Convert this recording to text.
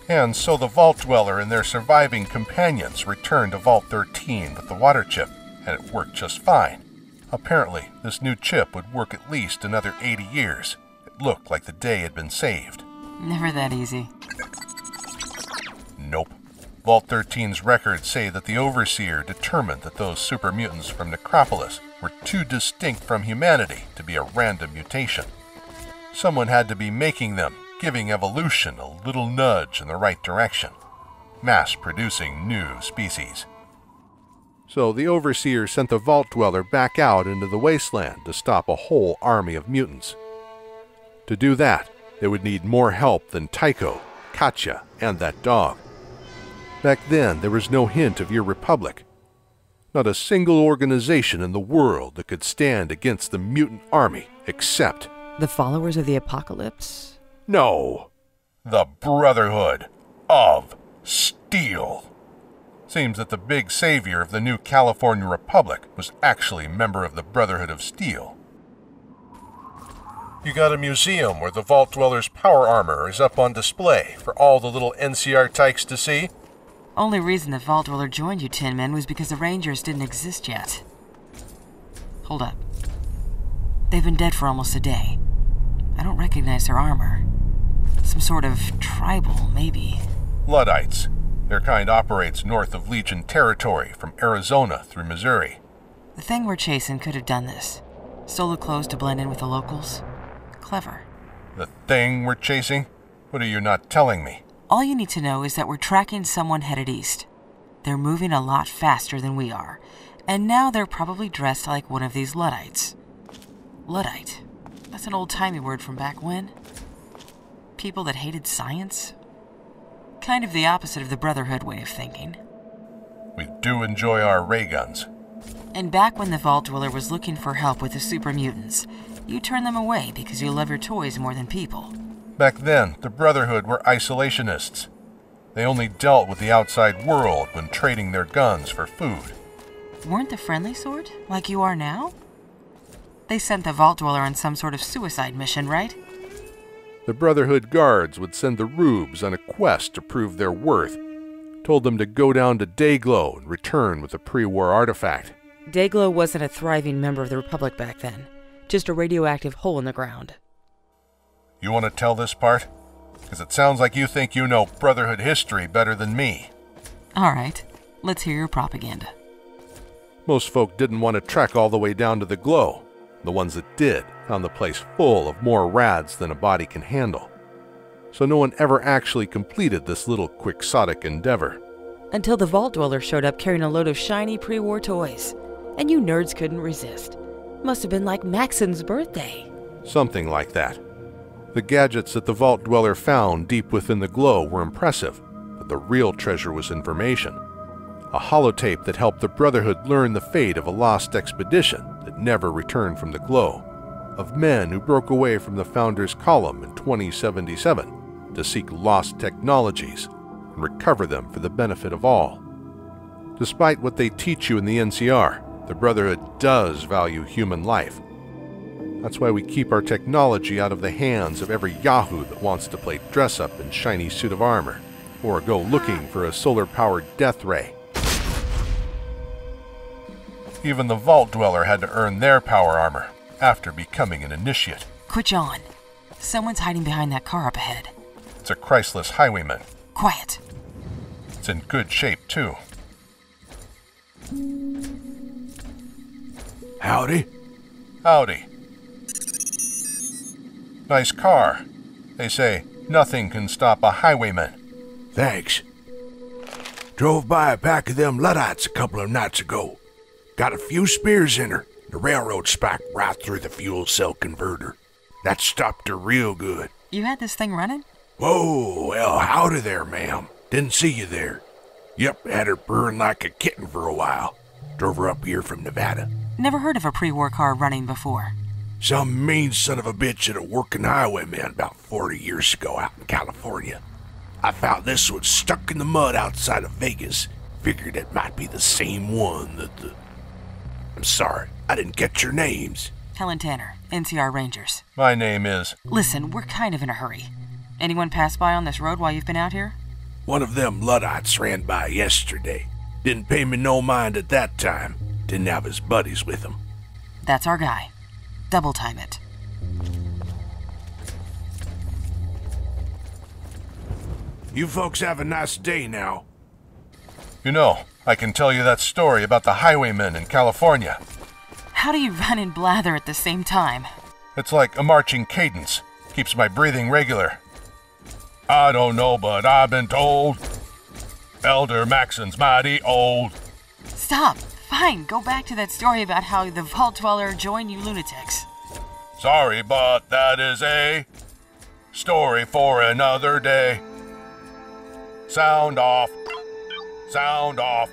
And so the Vault Dweller and their surviving companions returned to Vault 13 with the water chip, and it worked just fine. Apparently, this new chip would work at least another 80 years. It looked like the day had been saved. Never that easy. Nope. Vault 13's records say that the Overseer determined that those super mutants from Necropolis were too distinct from humanity to be a random mutation. Someone had to be making them, giving evolution a little nudge in the right direction, mass-producing new species. So the Overseer sent the Vault Dweller back out into the wasteland to stop a whole army of mutants. To do that, they would need more help than Tycho, Katya, and that dog. Back then, there was no hint of your republic. Not a single organization in the world that could stand against the mutant army except... The followers of the apocalypse? No. The Brotherhood of Steel. Seems that the big savior of the new California Republic was actually a member of the Brotherhood of Steel. You got a museum where the Vault Dweller's power armor is up on display for all the little NCR tykes to see? Only reason the Vault Dweller joined you Tin Men was because the Rangers didn't exist yet. Hold up. They've been dead for almost a day. I don't recognize their armor. Some sort of tribal, maybe. Luddites. Their kind operates north of Legion territory from Arizona through Missouri. The thing we're chasing could have done this. Stole the clothes to blend in with the locals. Clever. The thing we're chasing? What are you not telling me? All you need to know is that we're tracking someone headed east. They're moving a lot faster than we are, and now they're probably dressed like one of these Luddites. Luddite? That's an old-timey word from back when? People that hated science? Kind of the opposite of the Brotherhood way of thinking. We do enjoy our ray guns. And back when the Vault Dweller was looking for help with the super mutants, you turned them away because you love your toys more than people. Back then, the Brotherhood were isolationists. They only dealt with the outside world when trading their guns for food. Weren't the friendly sort, like you are now? They sent the Vault Dweller on some sort of suicide mission, right? The Brotherhood guards would send the Rubes on a quest to prove their worth. Told them to go down to Dayglow and return with a pre-war artifact. Dayglow wasn't a thriving member of the Republic back then. Just a radioactive hole in the ground. You want to tell this part? Because it sounds like you think you know Brotherhood history better than me. All right, let's hear your propaganda. Most folk didn't want to trek all the way down to the Glow. The ones that did found the place full of more rads than a body can handle. So no one ever actually completed this little quixotic endeavor. Until the Vault Dweller showed up carrying a load of shiny pre-war toys. And you nerds couldn't resist. Must have been like Maxon's birthday. Something like that. The gadgets that the Vault Dweller found deep within the Glow were impressive, but the real treasure was information. A holotape that helped the Brotherhood learn the fate of a lost expedition that never returned from the Glow, of men who broke away from the Founders' Column in 2077 to seek lost technologies and recover them for the benefit of all. Despite what they teach you in the NCR, the Brotherhood does value human life. That's why we keep our technology out of the hands of every yahoo that wants to play dress-up in shiny suit of armor, or go looking for a solar-powered death ray. Even the Vault Dweller had to earn their power armor after becoming an initiate. Quit yawing. Someone's hiding behind that car up ahead. It's a Christless highwayman. Quiet. It's in good shape, too. Howdy. Howdy. Nice car. They say nothing can stop a highwayman. Thanks. Drove by a pack of them Luddites a couple of nights ago. Got a few spears in her. The railroad spiked right through the fuel cell converter. That stopped her real good. You had this thing running? Whoa, well, howdy there, ma'am. Didn't see you there. Yep, had her purring like a kitten for a while. Drove her up here from Nevada. Never heard of a pre-war car running before. Some mean son of a bitch at a working highwayman about 40 years ago out in California. I found this one stuck in the mud outside of Vegas. Figured it might be the same one that the... I'm sorry, I didn't get your names. Helen Tanner, NCR Rangers. My name is... Listen, we're kind of in a hurry. Anyone pass by on this road while you've been out here? One of them Luddites ran by yesterday. Didn't pay me no mind at that time. Didn't have his buddies with him. That's our guy. Double time it. You folks have a nice day now. You know, I can tell you that story about the highwaymen in California. How do you run and blather at the same time? It's like a marching cadence. Keeps my breathing regular. I don't know, but I've been told Elder Maxon's mighty old. Stop! Fine, go back to that story about how the Vault Dweller joined you lunatics. Sorry, but that is a story for another day. Sound off. Sound off.